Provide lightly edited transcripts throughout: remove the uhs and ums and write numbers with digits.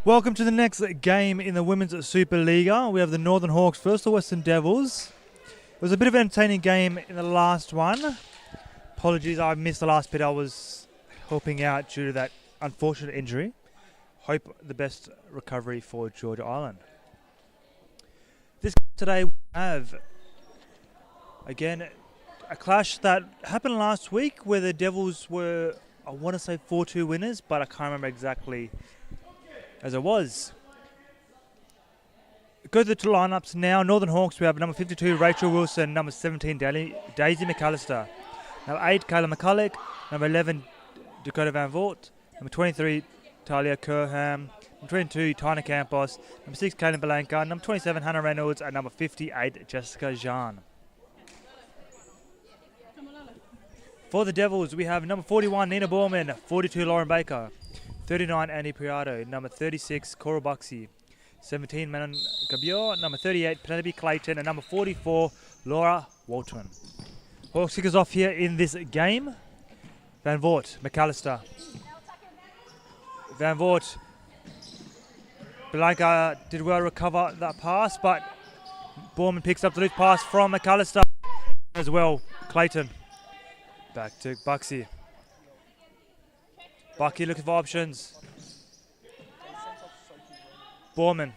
Welcome to the next game in the Women's Supa-Liga. We have the Northern Hawks versus the Western Devils. It was a bit of an entertaining game in the last one. Apologies, I missed the last bit. I was helping out due to that unfortunate injury. Hope the best recovery for Georgia Island. This today we have, again, a clash that happened last week where the Devils were, I want to say 4-2 winners, but I can't remember exactly as it was. Go to the two lineups now. Northern Hawks, we have number 52, Rachel Wilson, number 17, Daisy McAllister. Number 8, Kayla McCulloch. Number 11, Dakota Van Voort. Number 23, Talia Kerham. Number 22, Tina Campos. Number 6, Kaylin Belanca. Number 27, Hannah Reynolds. And number 58, Jessica Jean. For the Devils, we have number 41, Nina Borman. 42, Lauren Baker. 39, Annie Priado. Number 36, Cora Buxey. 17, Manon Gabior. Number 38, Penelope Clayton. And number 44, Laura Waltman. Hawks kick us off here in this game. Van Voort, McAllister. Van Voort. Belanca did well recover that pass, but Borman picks up the loose pass from McAllister as well. Clayton. Back to Buxey. Bucky looking for options. Borman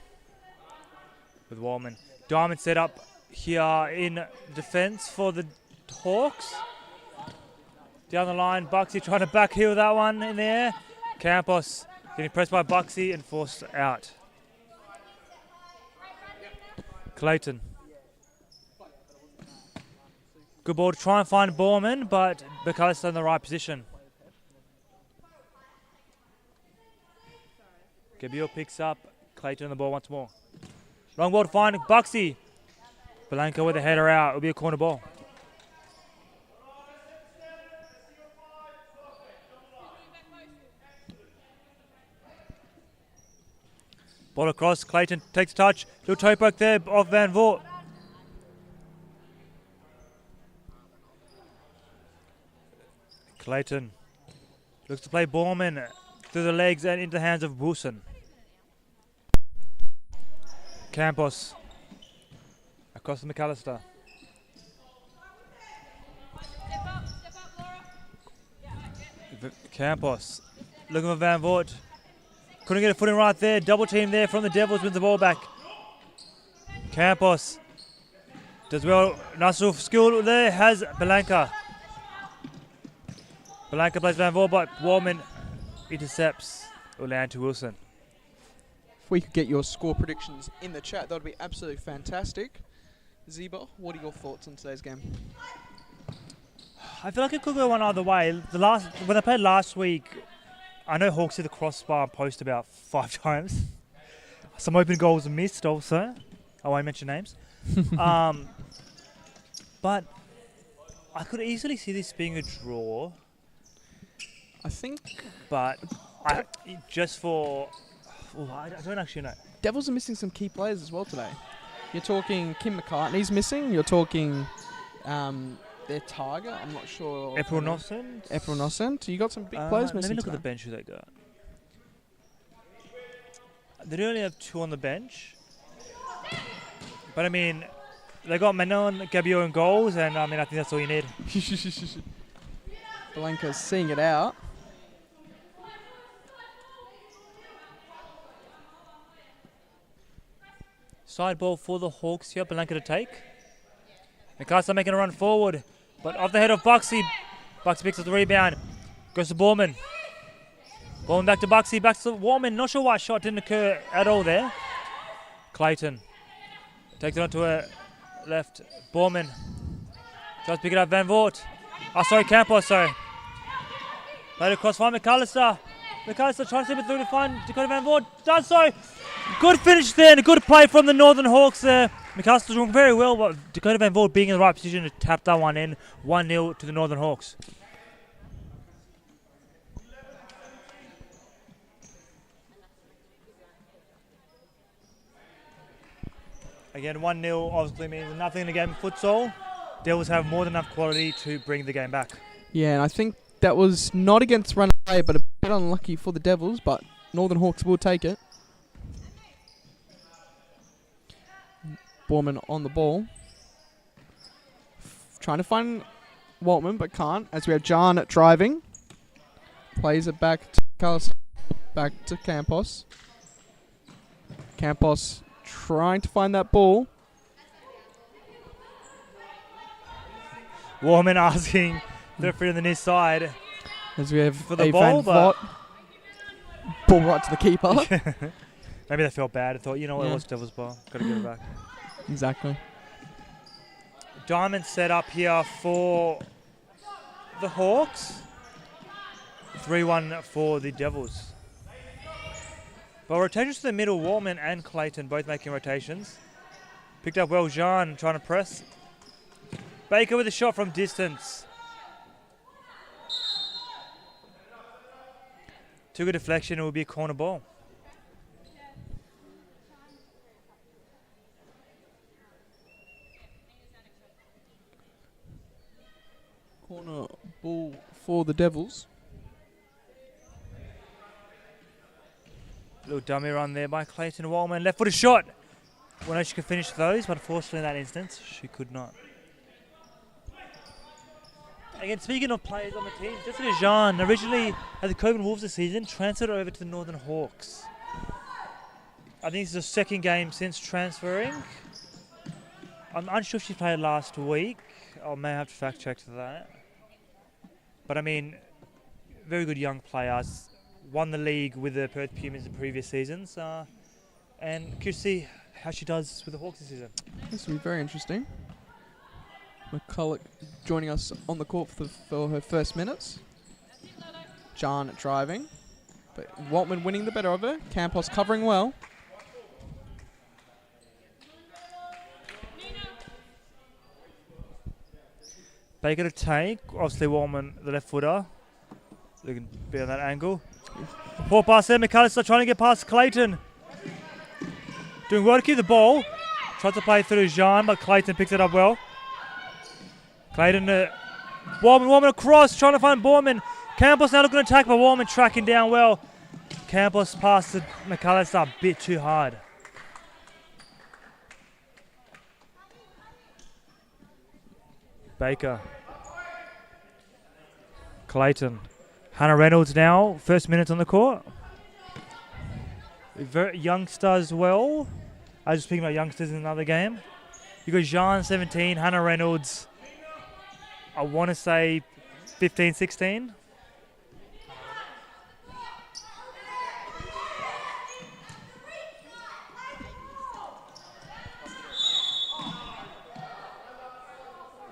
with Wallman. Diamond set up here in defense for the Hawks. Down the line, Buxey trying to back heel that one in the air. Campos getting pressed by Buxey and forced out. Clayton. Good ball to try and find Borman, but McAllister in the right position. Gabriel picks up. Clayton on the ball once more. Long ball to find Buxey. Belanca with the header out. It'll be a corner ball. Ball across. Clayton takes touch. Little toe poke there off Van Voort. Clayton looks to play Borman through the legs and into the hands of Wilson. Campos across to McAllister. Campos looking for Van Voort. Couldn't get a footing right there. Double team there from the Devils, wins the ball back. Campos does well. Nice little skill there. Has Belanca. Belanca plays Van Voort, but Wallman intercepts. Will land to Wilson. If we could get your score predictions in the chat, that would be absolutely fantastic. Zeba, what are your thoughts on today's game? I feel like it could go one either way. When I played last week, I know Hawks hit the crossbar and post about 5 times. Some open goals missed also. I won't mention names. But I could easily see this being a draw. I think... But I don't actually know. Devils are missing some key players as well today. You're talking Kim McCartney's missing. You're talking their target. I'm not sure. April Noscent. You got some big players missing. Let me look today. at the bench who they got. They only have 2 on the bench. But I mean, they got Manon, Gabio in goals, and I mean, I think that's all you need. Belanca's seeing it out. Side ball for the Hawks here. Belanca to take. McAllister making a run forward, but off the head of Buxey. Buxey picks up the rebound. Goes to Borman. Borman back to Buxey. Back to Warman. Not sure why shot didn't occur at all there. Clayton takes it onto her left. Borman tries to pick it up. Van Voort. Campos. Played across for McAllister. McAllister trying to slip it through to find Dakota Van Voort. Does so. Good finish there and a good play from the Northern Hawks there. McAllister's doing very well, but Dakota Van Voort being in the right position to tap that one in. 1-0 to the Northern Hawks. Again, 1-0 obviously means nothing in the game of futsal. Devils have more than enough quality to bring the game back. Yeah, and I think that was not against run play, but a bit unlucky for the Devils, but Northern Hawks will take it. Borman on the ball. Trying to find Waltman, but can't. As we have John driving. Plays it back to Campos. Campos trying to find that ball. Warman asking the referee on the near side as we have for the ball, ball right to the keeper. Maybe they felt bad and thought, you know what, it was Devil's ball. Got to get it back. Exactly. Diamond set up here for the Hawks. 3-1 for the Devils. But rotations to the middle, Waltman and Clayton both making rotations. Picked up well, Jean trying to press. Baker with a shot from distance. Took a deflection, it will be a corner ball. Corner ball for the Devils. Little dummy run there by Clayton Waltman. Left footed shot. Well, no, she could finish those, but unfortunately in that instance, she could not. Again, speaking of players on the team, Jessica Jean, originally at the Coburn Wolves this season, transferred over to the Northern Hawks. I think this is the second game since transferring. I'm unsure if she played last week. I may have to fact check that. But I mean, very good young players. Won the league with the Perth Pumas in previous seasons. And curious to see how she does with the Hawks this season. This will be very interesting. McCulloch joining us on the court for her first minutes. John driving. But Waltman winning the better of her. Campos covering well. Baker to take. Obviously Waltman, the left footer. They can be on that angle. Poor pass there. McAllister trying to get past Clayton. Doing well to keep the ball. Tries to play through Jean, but Clayton picks it up well. Clayton, Waltman across, trying to find Borman. Campos now looking to attack, but Waltman tracking down well. Campos passed to McAllister a bit too hard. Baker. Clayton. Hannah Reynolds now, first minutes on the court. Very youngster as well. I was just speaking about youngsters in another game. You got Jean, 17, Hannah Reynolds, I want to say 15, 16.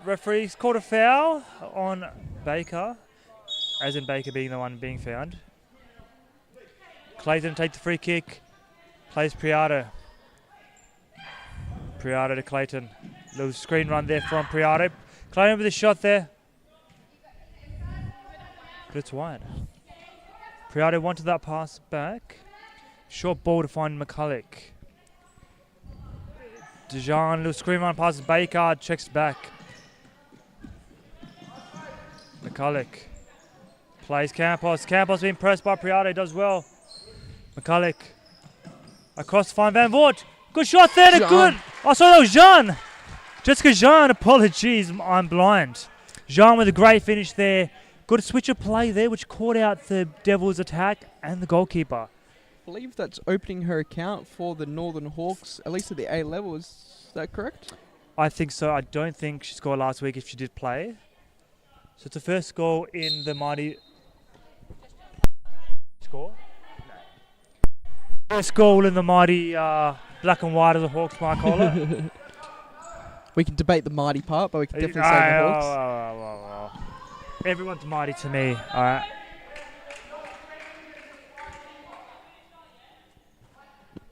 Referee's called a foul on Baker, as in Baker being the one being found. Clayton takes the free kick, plays Priato. Priato to Clayton. Little screen run there from Priato. Clayton with a shot there. But it's wide. Priato wanted that pass back. Short ball to find McCulloch. Dejan, little screen run passes Baker, checks back. McCulloch plays Campos. Campos being pressed by Priato, does well. McCulloch across to find Van Voort. Good shot there to good. Oh, sorry, that was Jean. Jessica Jean, apologies, I'm blind. Jean with a great finish there. Good switch of play there, which caught out the Devils' attack and the goalkeeper. I believe that's opening her account for the Northern Hawks, at least at the A level. Is that correct? I think so. I don't think she scored last week if she did play. So it's the first goal in the mighty... Score? No. First goal in the mighty black and white, as the Hawks might call it. We can debate the mighty part, but we can definitely say the Hawks. Everyone's mighty to me, alright.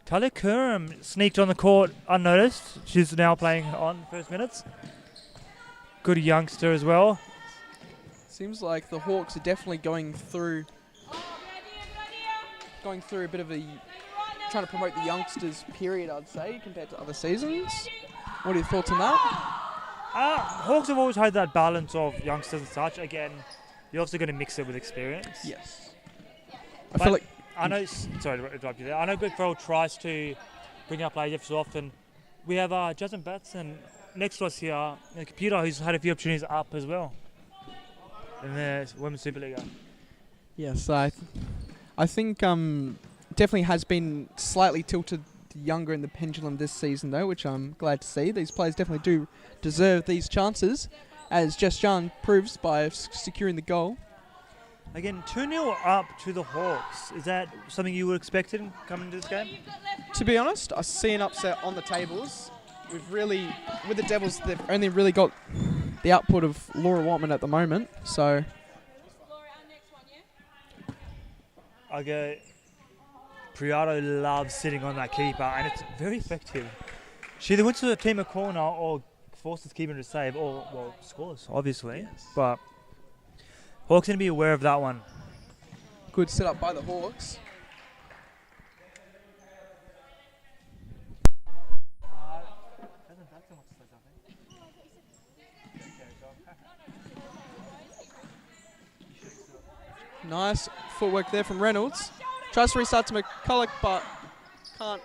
Talia Curran sneaked on the court unnoticed. She's now playing on first minutes. Good youngster as well. Seems like the Hawks are definitely going through a bit of a trying to promote the youngsters period, I'd say, compared to other seasons. What are your thoughts on that? Hawks have always had that balance of youngsters and such. Again, you're also going to mix it with experience. Yes. But I feel like... I know... Sorry to interrupt you there. I know Greg Farrell tries to bring up players every so often. We have Jasmine Batson next to us here, a computer who's had a few opportunities up as well in the Women's Supa-Liga. Yes, I think definitely has been slightly tilted younger in the pendulum this season, though, which I'm glad to see. These players definitely do deserve these chances, as Jess Jan proves by securing the goal. Again, 2-0 up to the Hawks. Is that something you were expecting coming into this game? To be honest, I see an upset on the tables. With the Devils, they've only really got the output of Laura Watman at the moment, so... Okay, Priato loves sitting on that keeper, and it's very effective. She either wins to the team a corner or forces the keeper to save, or, well, scores, obviously. Yes. But Hawks going to be aware of that one. Good setup by the Hawks. Nice footwork there from Reynolds. Tries to restart to McCulloch, but can't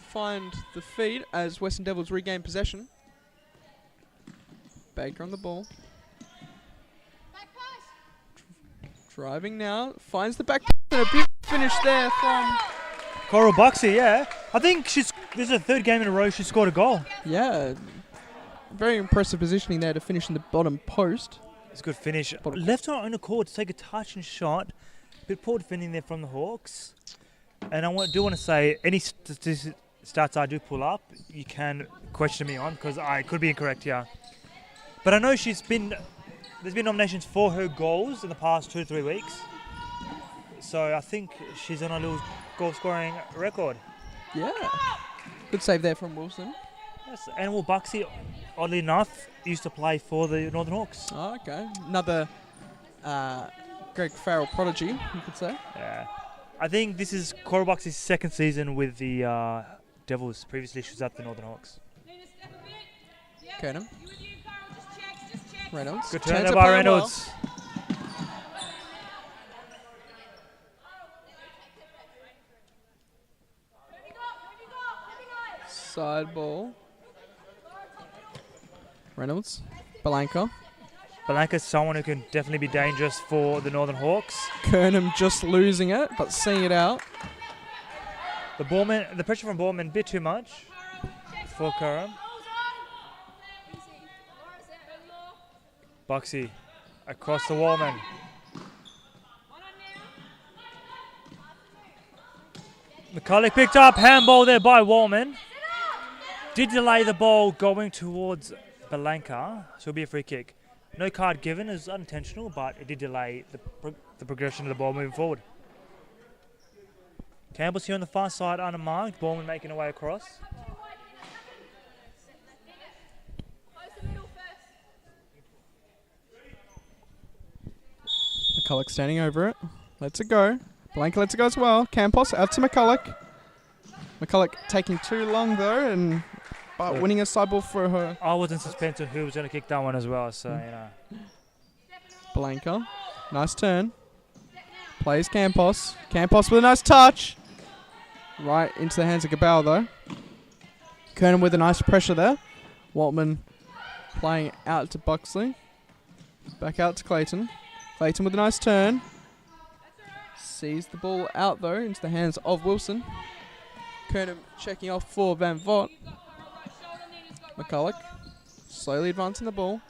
find the feed as Western Devils regain possession. Baker on the ball. Driving now, finds the back and a beautiful finish there from... Coral Buxy, yeah. I think this is the third game in a row she scored a goal. Yeah, very impressive positioning there to finish in the bottom post. It's a good finish. Left on her own accord to take a touch and shot. Bit poor defending there from the Hawks. And I do want to say, any stats I do pull up, you can question me on, because I could be incorrect here. But I know there's been nominations for her goals in the past 2 to 3 weeks. So I think she's on a little goal scoring record. Yeah. Good save there from Wilson. Yes, and Will Buxy, oddly enough, used to play for the Northern Hawks. Oh, okay. Another Greg Farrell prodigy, you could say. Yeah. I think this is Cora Buxy's second season with the Devils. Previously, she was at the Northern Hawks. Kernham. Reynolds. Good turn there by Reynolds. Well. Side ball. Reynolds. Balanka. Balanka's someone who can definitely be dangerous for the Northern Hawks. Kernham just losing it, but seeing it out. The pressure from Borman, a bit too much for Kernham. Buxy across the wallman. McCulloch picked up, handball there by Wallman. Did delay the ball going towards Balanka, so it'll be a free kick. No card given, it was unintentional, but it did delay the progression of the ball moving forward. Campbell's here on the far side, unmarked. Ballman making a way across. McCulloch standing over it. Lets it go. Balanka lets it go as well. Campos out to McCulloch. McCulloch taking too long though, but winning a side ball for her. I was in suspense of who was going to kick that one as well, so you know. Balanka, nice turn. Plays Campos. Campos with a nice touch. Right into the hands of Gabal though. Kernan with a nice pressure there. Waltman playing out to Buxley. Back out to Clayton. Clayton with a nice turn. Sees the ball out though into the hands of Wilson. Kernan checking off for Van Vogt. McCulloch slowly advancing the ball.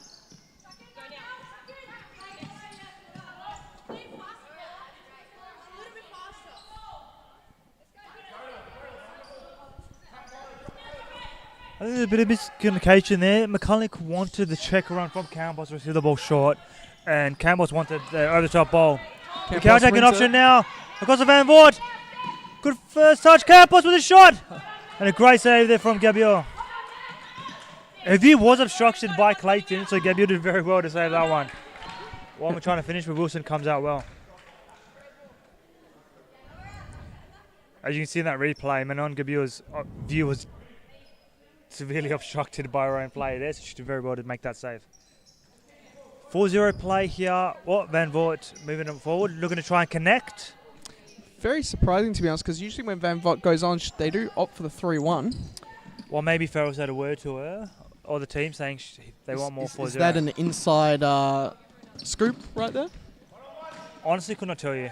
I think there's a bit of miscommunication there. McCulloch wanted the check run from Campos to receive the ball short, and Campos wanted the over the top ball. The counter-attacking option now across the Van Voort. Good first touch. Campos with a shot, and a great save there from Gabriel. If he was obstructed by Clayton, so Gabriel did very well to save that one. While we're trying to finish, but Wilson comes out well. As you can see in that replay, Manon Gabriel's view was severely obstructed by her own play there, so she did very well to make that save. 4-0 play here. Van Voort moving them forward, looking to try and connect. very surprising, to be honest, because usually when Van Vot goes on, they do opt for the 3-1. Well, maybe Farrell's had a word to her, or the team saying they want more 4-0. Is that an inside scoop right there? Honestly, could not tell you.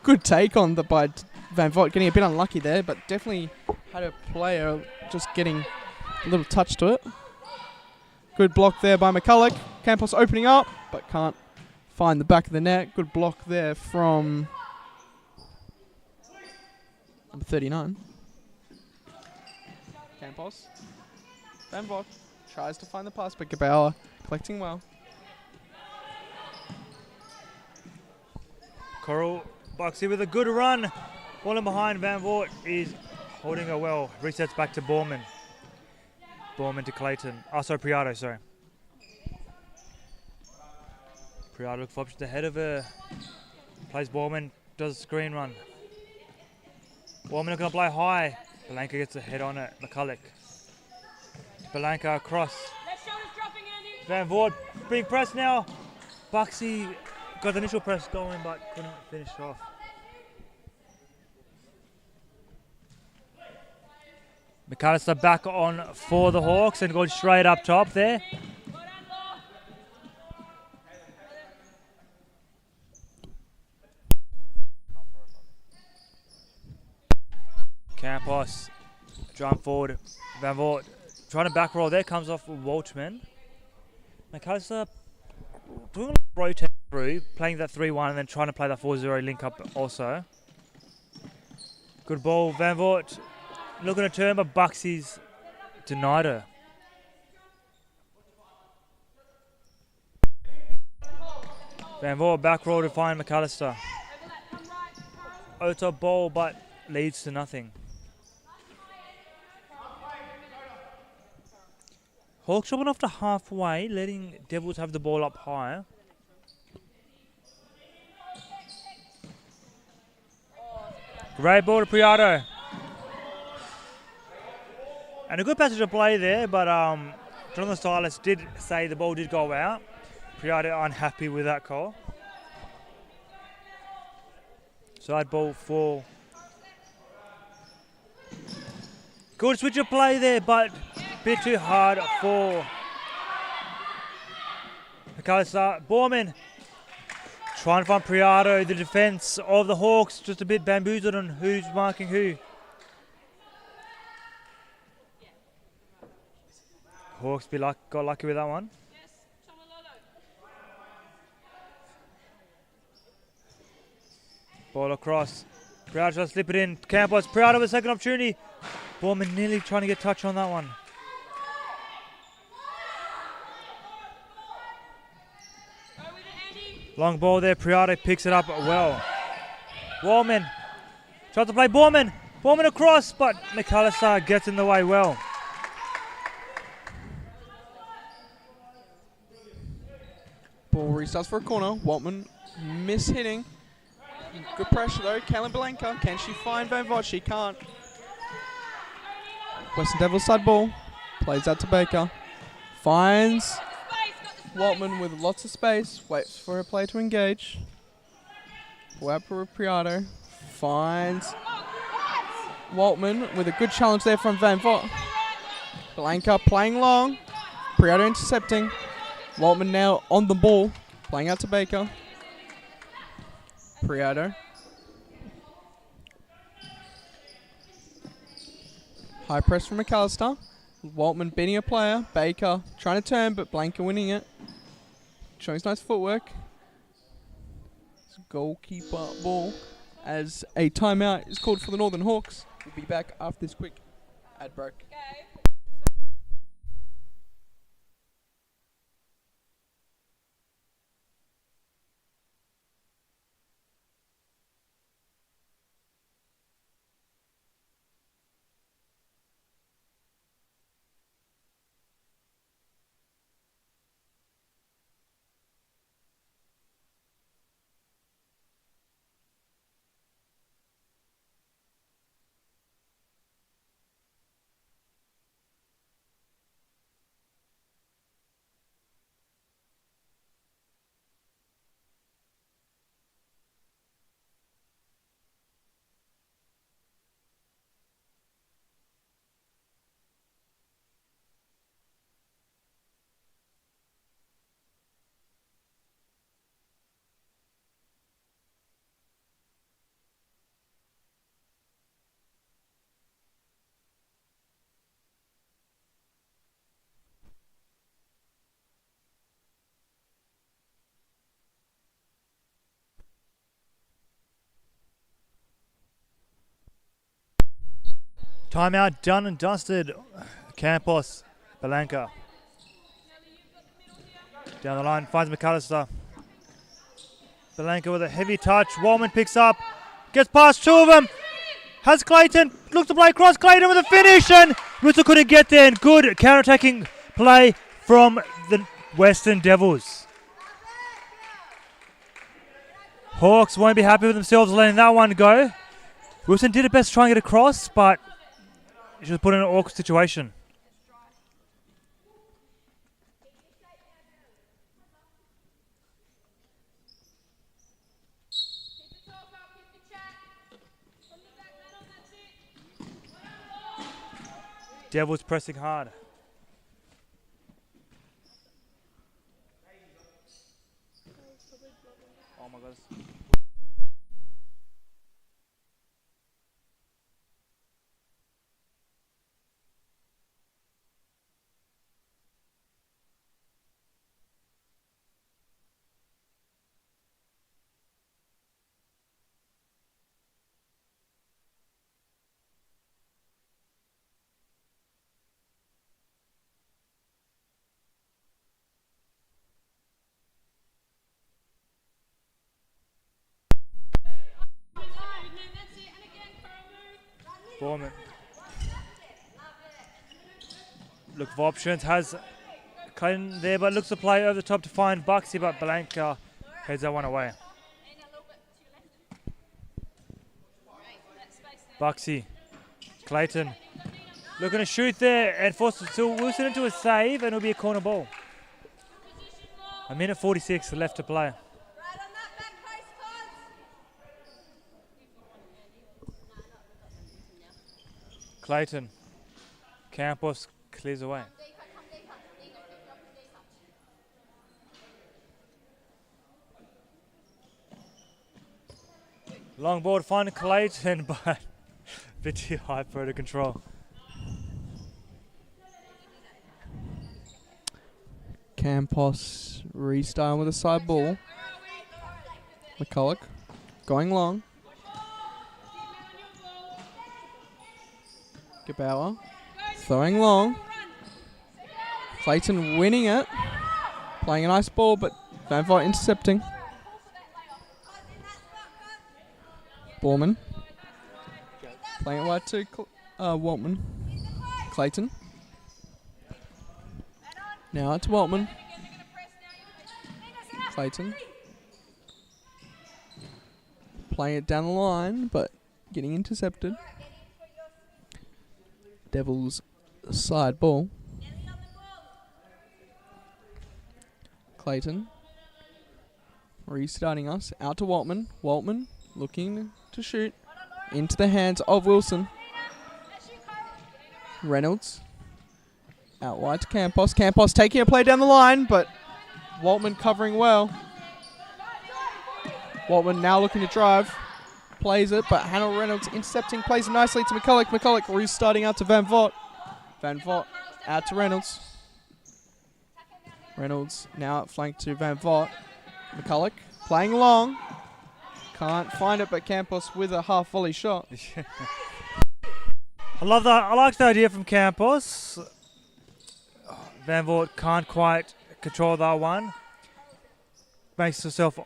Good take on by Van Vot, getting a bit unlucky there, but definitely had a player just getting a little touch to it. Good block there by McCulloch. Campos opening up, but can't find the back of the net. Good block there from number 39. Campos. Van Vot tries to find the pass, but Gabauer collecting well. Coral Boxy with a good run. Falling behind, Van Voort is holding her well. Resets back to Borman. Borman to Clayton. Oh, sorry, Priato, sorry. Priato looks for options ahead of her. Plays Borman, does a screen run. Borman looking to play high. Belanca gets a head on it. McCulloch. Belanca across. Van Voort, big press now. Buxy got the initial press going, but couldn't finish off. McAllister back on for the Hawks and going straight up top there. Campos, drum forward. Van Voort trying to back roll there, comes off with Waltman. McAllister doing a rotate through, playing that 3-1 and then trying to play that 4-0 link up also. Good ball, Van Voort looking to turn, but Buxy's denied her. Van Voort back roll to find McAllister. Ota ball, but leads to nothing. Hawks dropping off to halfway, letting Devils have the ball up higher. Great ball to Priato. And a good passage of play there, but Jonathan Silas did say the ball did go out. Priato unhappy with that call. Side ball for... Good switch of play there, but a bit too hard for McAllister. Borman trying to find Priato. The defence of the Hawks just a bit bamboozled on who's marking who. Hawks got lucky with that one. Ball across. Priato tries to slip it in. Campos. Priato with a second opportunity. Borman nearly trying to get touch on that one. Long ball there. Priato picks it up well. Wallman tries to play Borman. Borman across, but McAllister gets in the way well. Ball restarts for a corner. Waltman miss-hitting. Good pressure though. Kaylin Belanca. Can she find Van Voort? She can't. Western Devils side ball. Plays out to Baker. Finds Waltman with lots of space. Waits for her play to engage. Pull out for Priato. Finds Waltman with a good challenge there from Van Voort. Belanca playing long. Priato intercepting. Waltman now on the ball, playing out to Baker. Priato. High press from McAllister. Waltman beating a player. Baker trying to turn, but Blanca winning it. Showing nice footwork. It's a goalkeeper ball as a timeout is called for the Northern Hawks. We'll be back after this quick ad break. Timeout done and dusted. Campos, Belanca. Down the line, finds McAllister. Belanca with a heavy touch. Wallman picks up. Gets past two of them. Has Clayton. Looks to play across. Clayton with a finish. And Russell couldn't get there. And good counter-attacking play from the Western Devils. Hawks won't be happy with themselves letting that one go. Wilson did her best to try and get across, but she was put in an awkward situation. Devils pressing hard. Oh my goodness. Borman. Look for options. Has Clayton there, but looks to play over the top to find Buxy, but Belanca heads that one away. Buxy. Clayton. Looking to shoot there and forces Wilson into a save, and it'll be a corner ball. 1:46 left to play. Clayton. Campos clears away. Long ball to find Clayton, but a bit too high for her to control. Campos restarting with a side ball. McCulloch going long. Gebauer throwing long. Clayton winning it. Playing a nice ball, but Van Vogt intercepting. Borman. Playing it wide to Waltman. Clayton. Now it's Waltman. Clayton. Playing it down the line, but getting intercepted. Devils side ball. Clayton. Restarting us. Out to Waltman. Waltman looking to shoot. Into the hands of Wilson. Reynolds. Out wide to Campos. Campos taking a play down the line, but Waltman covering well. Waltman now looking to drive. Plays it, but Hannah Reynolds intercepting, plays it nicely to McCulloch. McCulloch restarting out to Van Vogt. Van Vogt out to Reynolds. Reynolds now flanked to Van Vogt. McCulloch playing long. Can't find it, but Campos with a half volley shot. I love that. I like the idea from Campos. Van Vogt can't quite control that one. Makes herself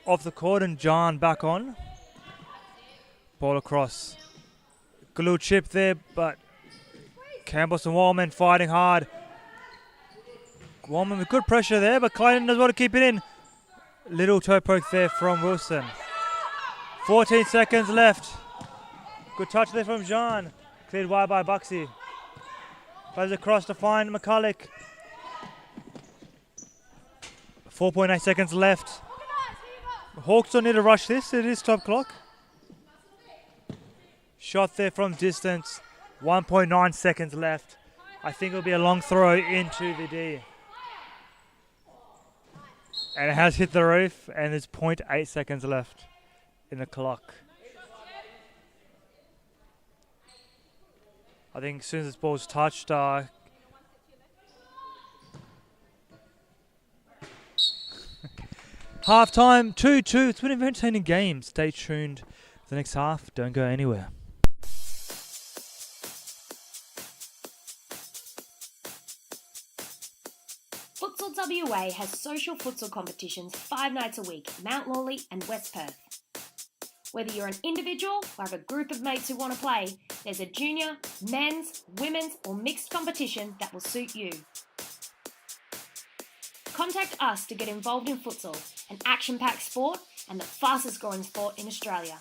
off the court and John back on. Ball across. Good little chip there, but Campos and Wallman fighting hard. Wallman with good pressure there, but Clayton does want to keep it in. Little toe poke there from Wilson. 14 seconds left. Good touch there from John. Cleared wide by Buxy. Plays across to find McCulloch. 4.8 seconds left. Hawks don't need to rush this. It is top clock. Shot there from distance. 1.9 seconds left. I think it'll be a long throw into the D. And it has hit the roof, and there's 0.8 seconds left in the clock. I think as soon as this ball's touched, half-time, 2-2. It's been an entertaining game. Stay tuned for the next half. Don't go anywhere. Futsal WA has social futsal competitions 5 nights a week in Mount Lawley and West Perth. Whether you're an individual or have a group of mates who want to play, there's a junior, men's, women's or mixed competition that will suit you. Contact us to get involved in futsal, an action-packed sport and the fastest growing sport in Australia.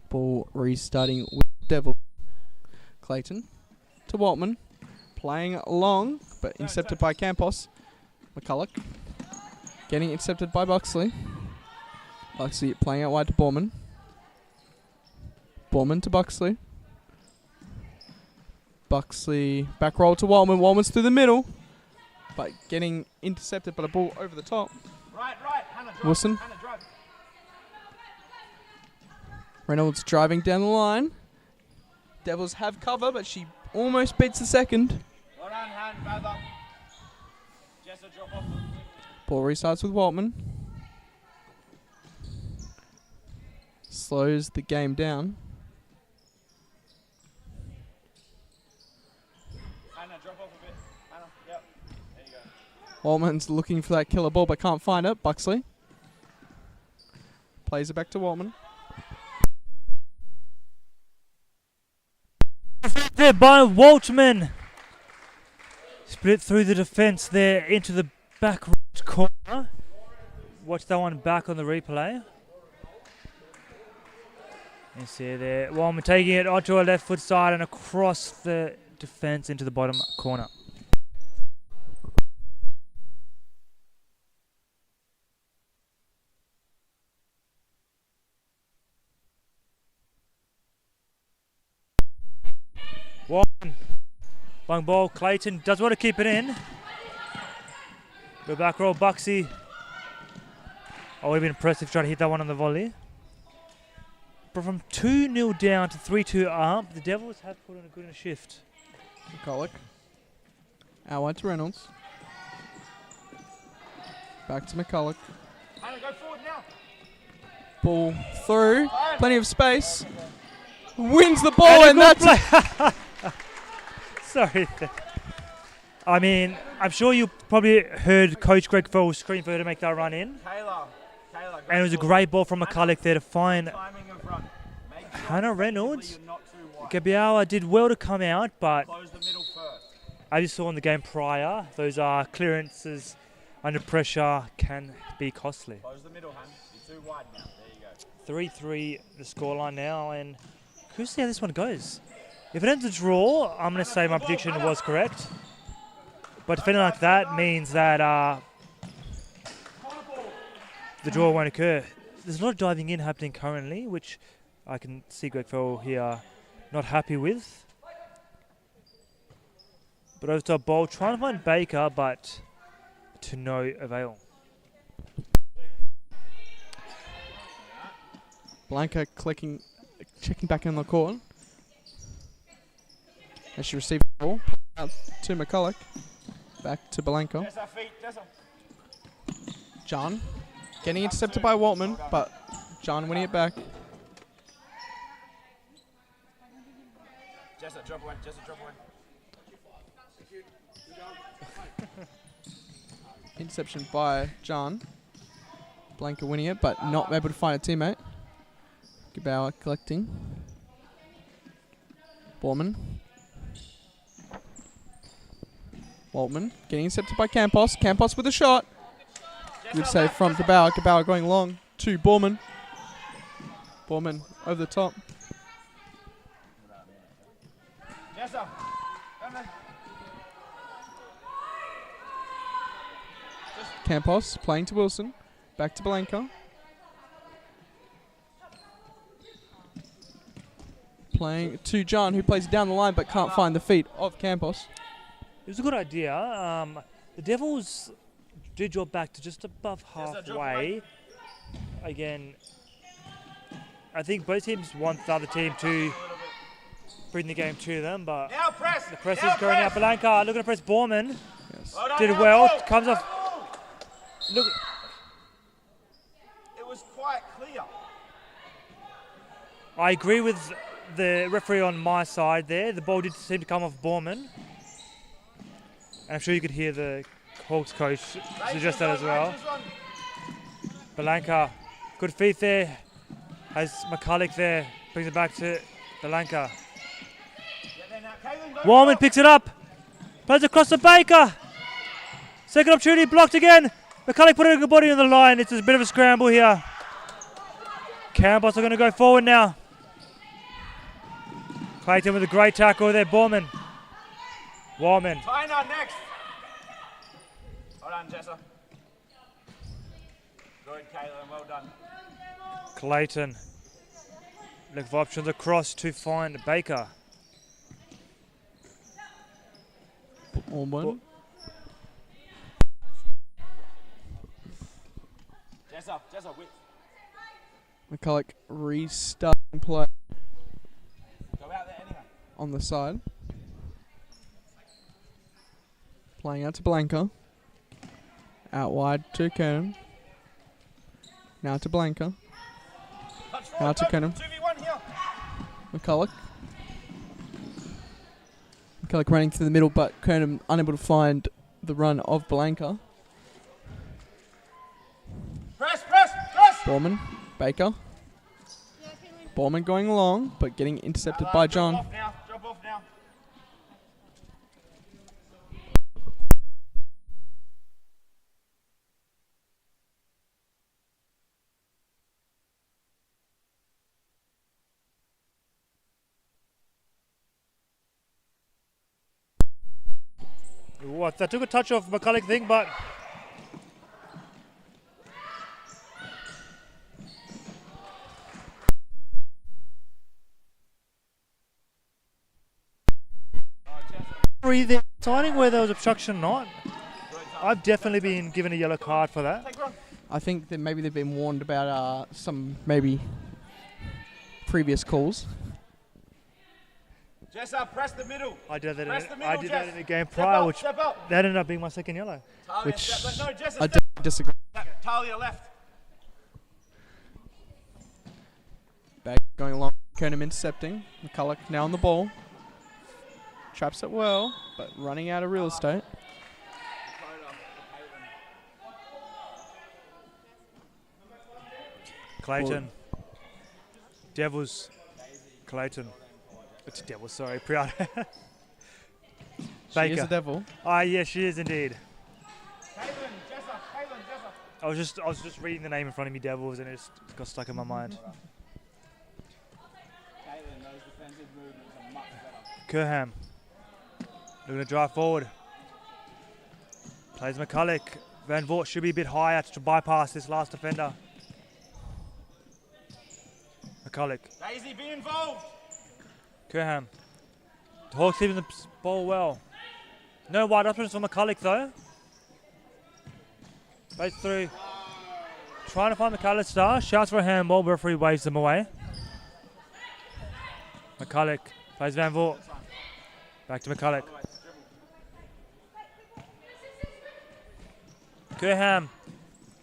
Ball restarting with Devil. Clayton to Waltman. Playing long, but intercepted by Campos. McCulloch. Getting intercepted by Buxley. Buxley playing out wide to Borman. Borman to Buxley. Buxley back roll to Waltman. Waltman's through the middle, but getting intercepted by the ball over the top. Right. Hannah, drive. Wilson. Hannah, drive. Reynolds driving down the line. Devils have cover, but she almost beats the second. Well done, hand, brother. Just a drop off. Ball restarts with Waltman. Slows the game down. Hannah, drop off a bit. Hannah, yep. There you go. Waltman's looking for that killer ball, but can't find it. Buxley plays it back to Waltman. There by Waltman. Split through the defence there into the back right corner. Watch that one back on the replay. You see there, Waltman taking it onto her left foot side and across the defence into the bottom corner. Waltman, long ball, Clayton does want to keep it in. Go back row, Buxy. Oh, would have been impressive trying to hit that one on the volley. But from 2-0 down to 3-2 up, the Devils have put on a good shift. McCulloch. Out wide to Reynolds. Back to McCulloch. Hannah, go forward now. Ball through. Plenty of space. Wins the ball, and that's it. Sorry. I mean, I'm sure you probably heard Coach Greg Fell scream for her to make that run in. Kayla, And it was a great ball from McCulloch there to find timing of run. Make sure Hannah Reynolds. you're not too wide. Gabiawa did well to come out, but Close the middle first. as you saw in the game prior, those clearances under pressure can be costly. Close the middle, hand. You're too wide now. There you go. 3-3 the scoreline now, and who's see how this one goes. If it ends a draw, I'm going to say my prediction was correct. But defending like that means that the draw won't occur. There's a lot of diving in happening currently, which I can see Greg Fell here not happy with. But over to Bowl, trying to find Baker, but to no avail. Blanca checking back in the court. As she received the ball. out to McCulloch. Back to Belenko. Jessa, feet, Jessa. John getting intercepted by Waltman, but John winning it back. Jessa, drop away, Jessa, drop away. Interception by John. Blanca winning it, but not able to find a teammate. Gebauer collecting. Borman. Waltman getting intercepted by Campos. Campos with a shot. Good save from Gebauer. Gebauer going long to Borman. Borman over the top. Jessa, come on. Campos playing to Wilson. Back to Blanca. Playing to John, who plays down the line but can't find the feet of Campos. It was a good idea. The Devils did drop back to just above halfway. Again, I think both teams want the other team to bring the game to them, but Now press. the press now is going out. press. Blanca looking to press Borman. Yes. Well done, Did now well. move. Comes off. Look. It was quite clear. I agree with the referee on my side there. The ball did seem to come off Borman. And I'm sure you could hear the Hawks coach suggest that as well. Belenka, good feet there. Has McCulloch there. Brings it back to Belenka. Warman picks it up. Plays across to Baker. Second opportunity blocked again. McCulloch put a good body on the line. It's a bit of a scramble here. Campos are going to go forward now. Clayton with a great tackle there. Borman. Warman. China next. Well done, Jessa. Good, Caitlin. Well done. Clayton. Looking for options across to find Baker. Orban. Jessa, width. McCulloch restarting play Go out there anyway. on the side. Playing out to Blanca. Out wide to Kernan. Now to Blanca. Touch Now forward, to go. Kernan. 2v1 here. McCulloch. McCulloch running through the middle, but Kernan unable to find the run of Blanca. Press, press, press. Borman. Baker. Borman going long, but getting intercepted by John. Drop off now. Drop off now. What? That took a touch off McCulloch thing, but the signing where there was obstruction not. I've definitely been given a yellow card for that. I think that maybe they've been warned about some maybe previous calls. Jessa, press the middle. I did that. Press the middle, I did that Jess. in the game Step prior, up, which step up. that ended up being my second yellow. Talia, Which step left. No, Jessa, I step. disagree. Talia left. Back going along. Kernan intercepting. McCulloch now on the ball. Traps it well, but running out of real estate. Clayton. Devils. Clayton. It's Devils, sorry. Priata. She is a devil. Ah, yes, she is indeed. Caitlin, Jessa. I was just reading the name in front of me, Devils, and it just got stuck in my mind. Caitlin, those defensive movements are much better. Kerham. Looking to drive forward. Plays McCulloch. Van Voort should be a bit higher to bypass this last defender. McCulloch. Daisy, be involved. Kerham. The Hawks keeping the ball well. No wide options for McCulloch though. Plays through. Trying to find McAllister. Shouts for a handball, but referee waves them away. McCulloch plays Van Voort. Back to McCulloch. Kerham,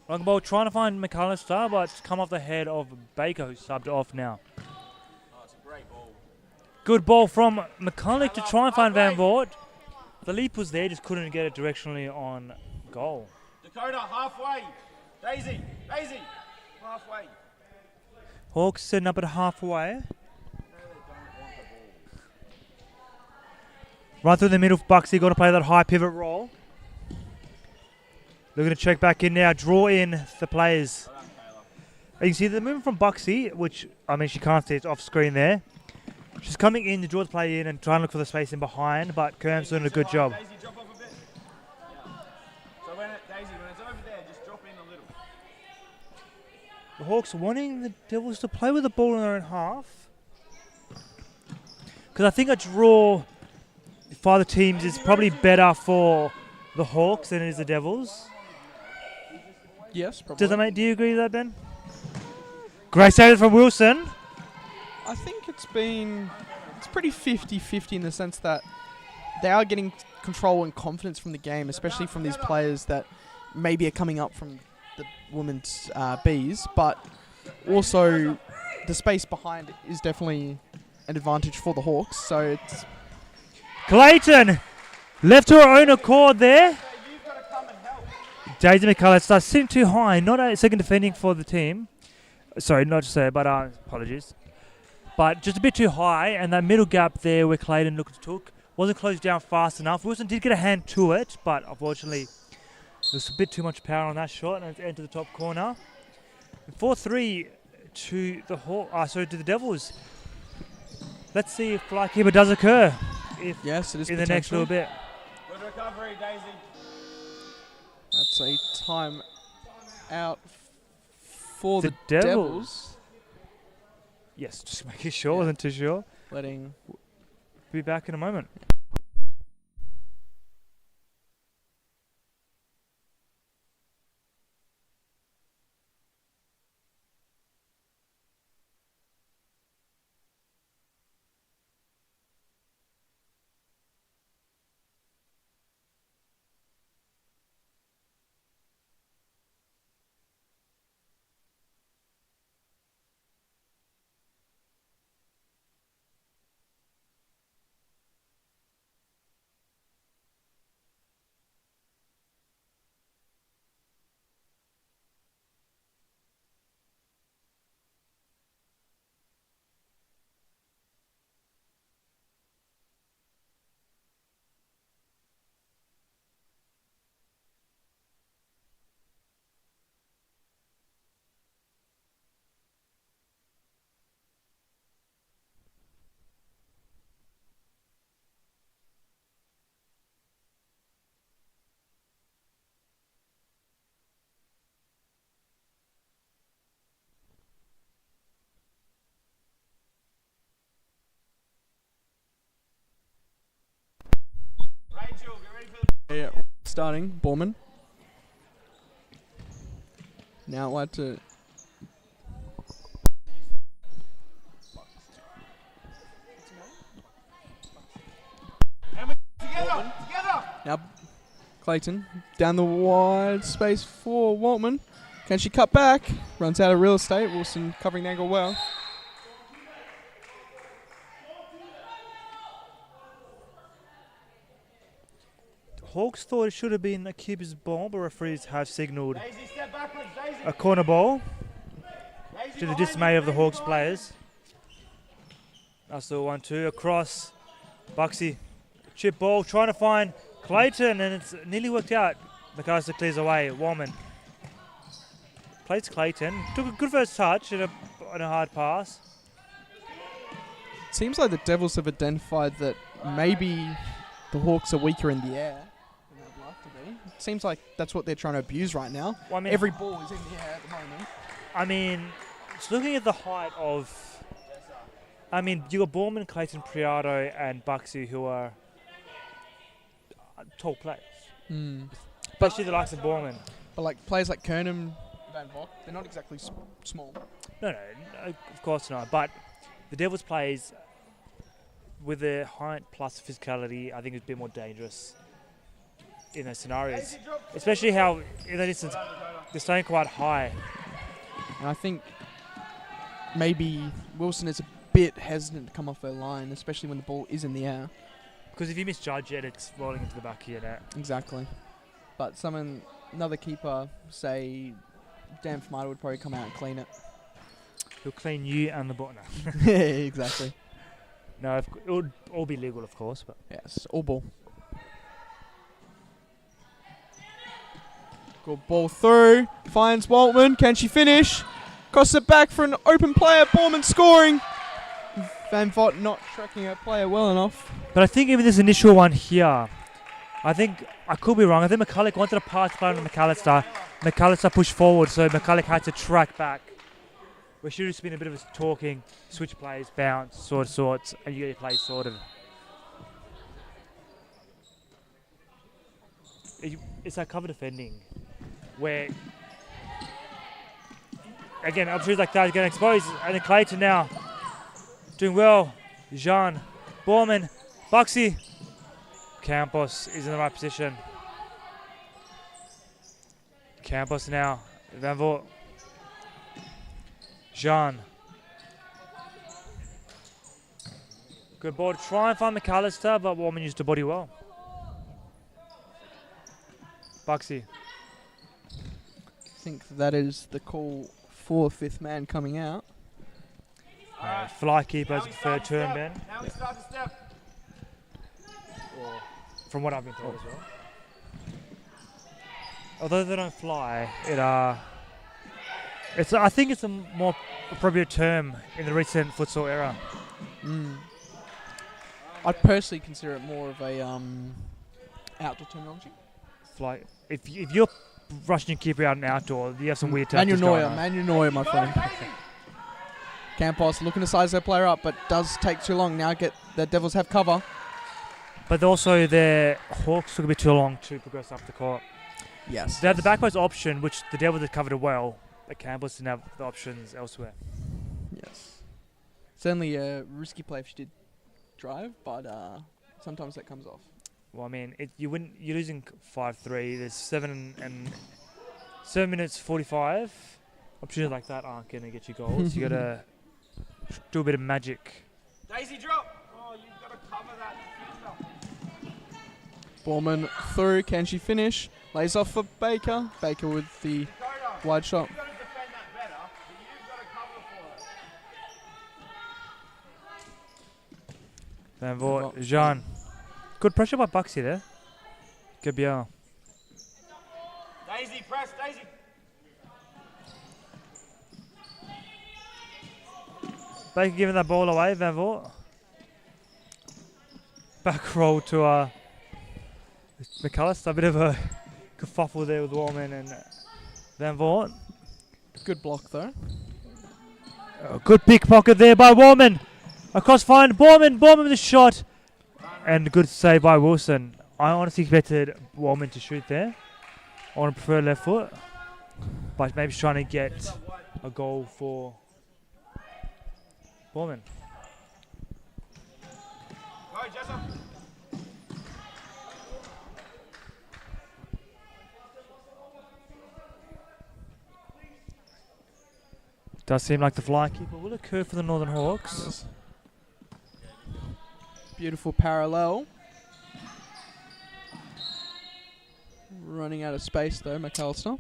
long ball, trying to find McAllister, but it's come off the head of Baker, who's subbed off now. Oh, it's a great ball. Good ball from McCulloch to try and find Van Voort. The leap was there, just couldn't get it directionally on goal. Dakota, halfway. Daisy, halfway. Hawks setting up at halfway. Right through the middle, Buxy got to play that high pivot role. Looking to check back in now, draw in the players. You can see the movement from Buxy, which, I mean, she can't see, it's off screen there. She's coming in to draw the play in and try and look for the space in behind, but Kerham's doing a good job. Daisy, drop off a bit. Yeah. So Daisy, when it's over there, just drop in a little. The Hawks wanting the Devils to play with the ball in their own half. Because I think a draw for the teams is probably better for the Hawks than it is the Devils. Yes, probably. Do you agree with that, Ben? Great save from Wilson. I think it's pretty 50-50 in the sense that they are getting control and confidence from the game, especially from these players that maybe are coming up from the women's Bs, but also the space behind is definitely an advantage for the Hawks. So it's Clayton left to her own accord there. Daisy McCulloch starts sitting too high, not a second defending for the team. Sorry, not to say, but apologies. But just a bit too high, and that middle gap there where Clayton took wasn't closed down fast enough. Wilson did get a hand to it, but unfortunately there's a bit too much power on that shot, and it's entered the top corner. 4-3 to the Devils. Let's see if flykeeper does occur. Yes, it is in the next little bit. Good recovery, Daisy. That's a time out for the Devils. Devils. Yes, just making sure, wasn't too sure. Letting Be back in a moment. Rachel, get ready for the... Yeah, starting, Borman. Now I'd like to... Together! Now Clayton down the wide space for Waltman. Can she cut back? Runs out of real estate. Wilson covering the angle well. Hawks thought it should have been a keeper's ball, but referees have signalled Daisy, step backwards, Daisy. a corner ball Daisy to the behind dismay you, of the Daisy Hawks behind players. That's the 1-2 across. Buxy, chip ball, trying to find Clayton, and it's nearly worked out. McAllister clears away. Wallman plays Clayton. Took a good first touch and a hard pass. Seems like the Devils have identified that maybe the Hawks are weaker in the air than they'd like to be. It seems like that's what they're trying to abuse right now. Well, I mean, every ball is in the air at the moment. I mean, just looking at the height of... I mean, you got Borman, Clayton, Priado, and Buxy, who are tall players. Especially the likes of Borman. But like players like Kernan, Van Vogt, they're not exactly small. No, of course not. But the Devils plays with their height plus physicality, I think it's a bit more dangerous in those scenarios, especially how in that instance they're staying quite high. And I think maybe Wilson is a bit hesitant to come off their line, especially when the ball is in the air. Because if you misjudge it, it's rolling into the back of your net. Exactly. But another keeper, say Dan Fmata, would probably come out and clean it. He'll clean you and the ball. No. Yeah, exactly. No, it would all be legal, of course, but Yes, all ball. Good ball through. Finds Waltman. Can she finish? Crosses it back for an open player. Borman scoring. Van Vogt not tracking her player well enough. But I think even this initial one here, I think, I could be wrong, I think McCulloch wanted to pass play on McAllister. McAllister pushed forward, so McCulloch had to track back. We should have just been a bit of a talking, switch plays, bounce, sorts, and you get your plays sorted. It's that cover defending, where, again, opportunities like that are getting exposed, and then Clayton now doing well. Jean, Borman, Buxy. Campos is in the right position. Campos now. Van Voort. Jean. Good ball to try and find McAllister, but Warman used the body well. Buxy. I think that is the call for fifth man coming out. Fly keeper is the third term, Ben. Now we start the step. From what I've been told as well. Although they don't fly, I think it's a more appropriate term in the recent futsal era. I'd personally consider it more of a outdoor terminology. Fly. If you're rushing your keeper out and outdoor, you have some weird tactics going on. Manuel Neuer, my friend. Campos looking to size their player up, but does take too long. Now the Devils have cover. But also their Hawks took a bit too long to progress up the court. Yes. They have the back post option, which the Devils had covered it well, but Campbell didn't have the options elsewhere. Yes. Certainly a risky play if she did drive, but sometimes that comes off. Well, I mean, you're losing 5-3. There's 7 minutes 45. Opportunities like that aren't going to get you goals. You got to do a bit of magic. Daisy drop. Oh, you've got to cover that defender. Borman through. Can she finish? Lays off for Baker. Baker with the wide shot. You've got to defend that better, but you've got to cover for it. Van Voort, Jean. Good pressure by Buxy there. Good BR. Daisy, press, Daisy. Baker giving that ball away, Van Voort. Back roll to McAllister. A bit of a kerfuffle there with Warman and Van Voort. Good block though. Good pickpocket there by Warman. Across fine, Borman with a shot. And good save by Wilson. I honestly expected Warman to shoot there. I want to prefer left foot. But maybe he's trying to get a goal for Borman. Go, Jessup. Does seem like the fly keeper will occur for the Northern Hawks. Yes. Beautiful parallel. Running out of space though, McAllister.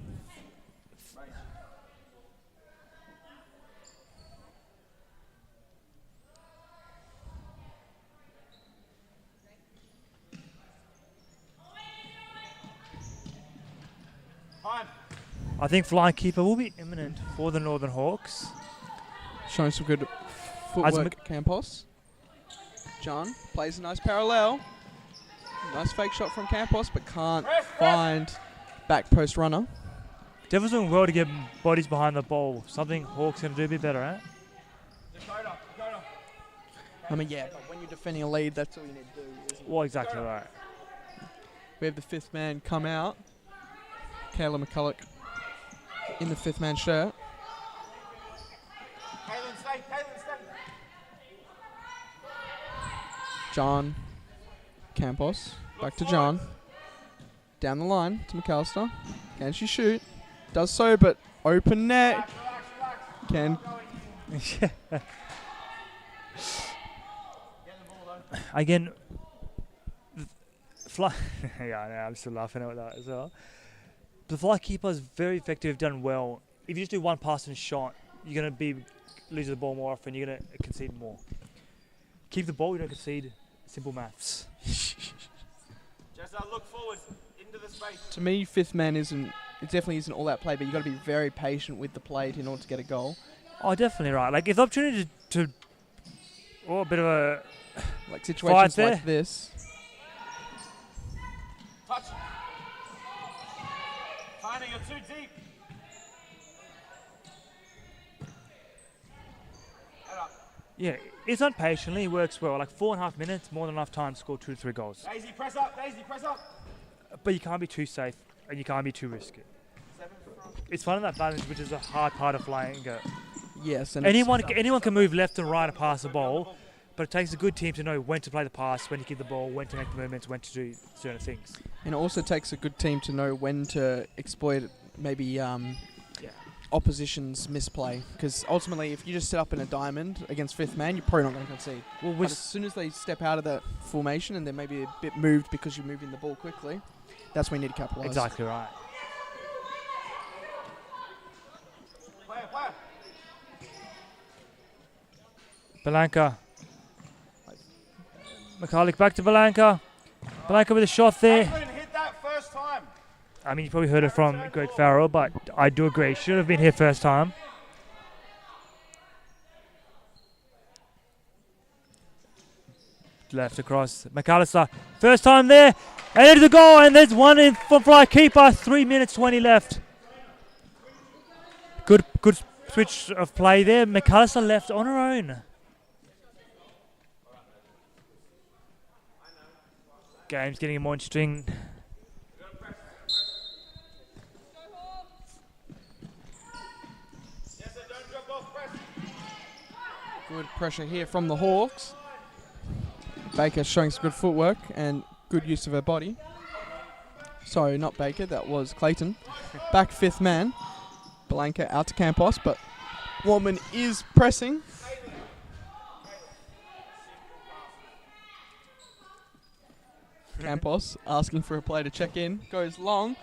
I think fly keeper will be imminent for the Northern Hawks. Showing some good footwork at Campos. John plays a nice parallel. Nice fake shot from Campos, but can't find back post runner. Devils doing well to get bodies behind the ball. Something Hawks going to do a bit better at. Dakota. I mean, yeah, but when you're defending a lead, that's all you need to do. Isn't it? Well, exactly right. We have the fifth man come out. Kayla McCulloch in the fifth man shirt. Kaylin, stay. John Campos. Back to John. Down the line to McAllister. Can she shoot? Does so, but open net. Can Again, fly. Yeah, I know, I'm still laughing at that as well. The fly keeper is very effective, done well. If you just do one pass and shot, you're going to be losing the ball more often. You're going to concede more. Keep the ball, you don't concede. Simple maths. Just look forward into the space. To me, fifth man it definitely isn't all that play, but you got to be very patient with the plate in order to get a goal. Oh, definitely right. Like if the opportunity to a bit of a Like situations there. like this. Touch. Tiny, you're too deep. Head up. yeah, it's done patiently. It works well. Like 4.5 minutes, more than enough time to score 2 to 3 goals. Daisy, press up. Daisy, press up. But you can't be too safe and you can't be too risky. It's finding that balance, which is a hard part of flying. Yes, and Anyone can move left and right and pass the ball, but it takes a good team to know when to play the pass, when to keep the ball, when to make the movements, when to do certain things. it also takes a good team to know when to exploit maybe opposition's misplay. Because ultimately, if you just set up in a diamond against fifth man, you're probably not going to concede. Well, But as soon as they step out of that formation and they're maybe a bit moved because you're moving the ball quickly, that's when you need to capitalise. exactly right. Player. Belanca. McCulloch back to Belanca. Belanca with a shot there. Caitlin hit that first time. I mean, you probably heard it from Greg Farrell, but I do agree. Should have been here first time. Left across. McAllister. First time there. And there's a goal. And there's one in from fly keeper. 3 minutes 20 left. Good switch of play there. McAllister left on her own. Game's getting more interesting. Good pressure here from the Hawks. Baker showing some good footwork and good use of her body. Sorry, not Baker, that was Clayton. Back fifth man. Belanca out to Campos, but Woman is pressing. Campos asking for a player to check in. Goes long.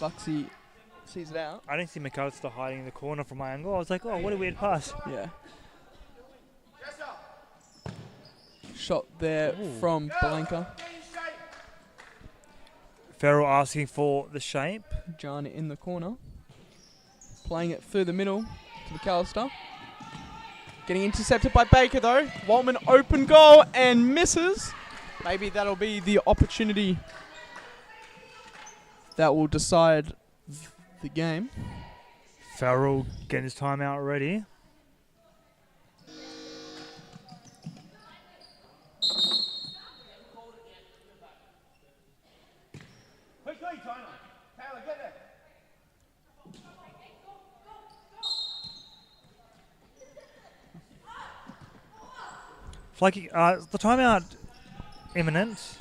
Buxy sees it out. I didn't see McAllister hiding in the corner from my angle. I was like, oh, what a weird pass. Yeah. Shot there from Belanca. Farrell asking for the shape. John in the corner. Playing it through the middle to McAllister. Getting intercepted by Baker though. Waltman open goal and misses. Maybe that'll be the opportunity that will decide the game. Farrell getting his timeout ready. Quickly, Tyler. Taylor, get there. Flaky, the timeout imminent.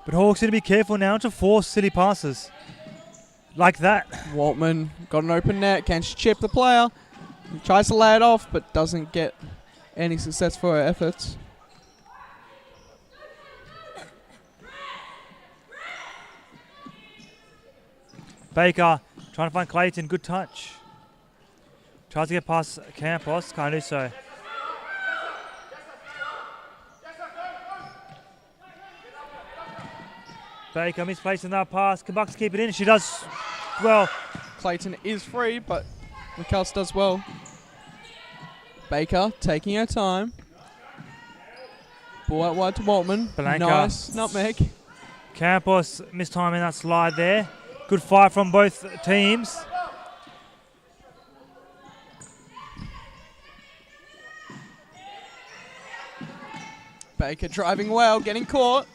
But Hawks need to be careful now to force silly passes. Like that. Waltman got an open net. Can she chip the player? He tries to lay it off but doesn't get any success for her efforts. Baker trying to find Clayton. Good touch. Tries to get past Campos. Can't do so. Baker misplacing that pass. Bucks keep it in. She does well. Clayton is free, but McAllister does well. Baker taking her time. Ball out wide to Waltman. Belanca. Nice nutmeg. Campos mistiming that slide there. Good fight from both teams. Baker driving well, getting caught.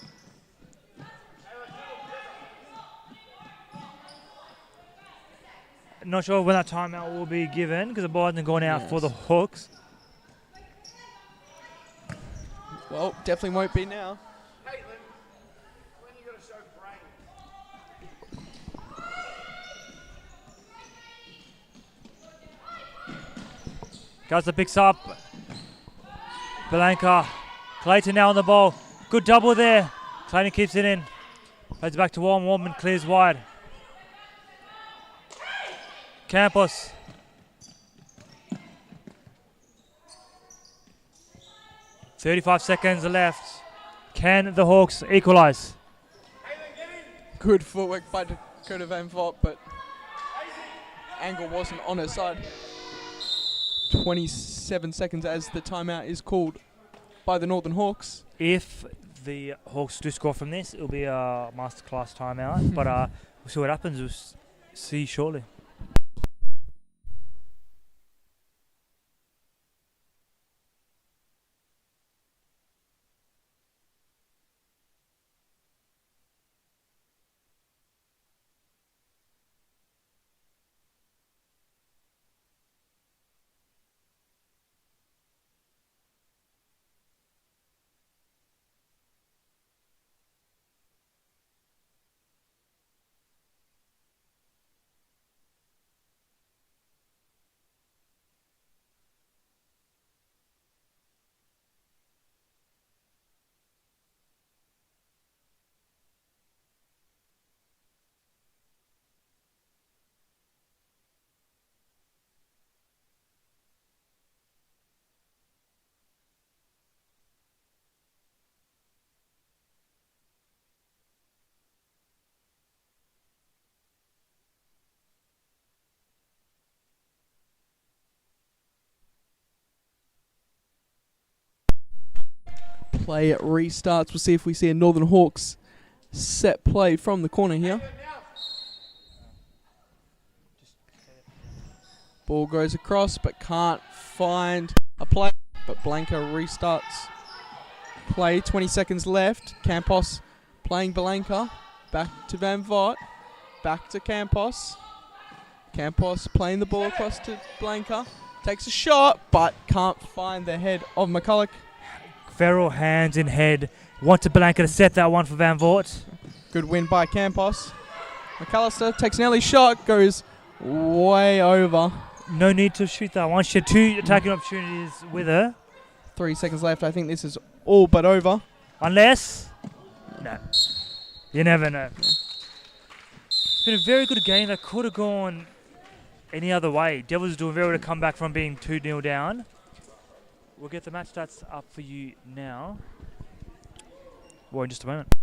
Not sure when that timeout will be given because the ball hasn't gone out for the Hawks. Well, definitely won't be now. Caitlin, when you got to show brain. Gaza picks up. Blanca. Clayton now on the ball. Good double there. Clayton keeps it in. Plays back to Warman. Warman clears wide. Campos. .35 seconds left. Can the Hawks equalise? Good footwork by Dakota Van Vort, but angle wasn't on her side. 27 seconds as the timeout is called by the Northern Hawks. If the Hawks do score from this, it'll be a masterclass timeout. But we'll see what happens. We'll see shortly. Play restarts. We'll see if we see a Northern Hawks set play from the corner here. Ball goes across but can't find a play. But Blanca restarts play. 20 seconds left. Campos playing Blanca. Back to Van Vort. Back to Campos. Campos playing the ball across to Blanca. Takes a shot but can't find the head of McCulloch. Ferrell hands in head. Wanted Blanca to set that one for Van Vort. Good win by Campos. McAllister takes an early shot. Goes way over. No need to shoot that one. She had 2 attacking opportunities with her. 3 seconds left. I think this is all but over. Unless... No. You never know. It's been a very good game that could have gone any other way. Devils doing very well to come back from being 2-0 down. We'll get the match stats up for you now. Well, in just a moment.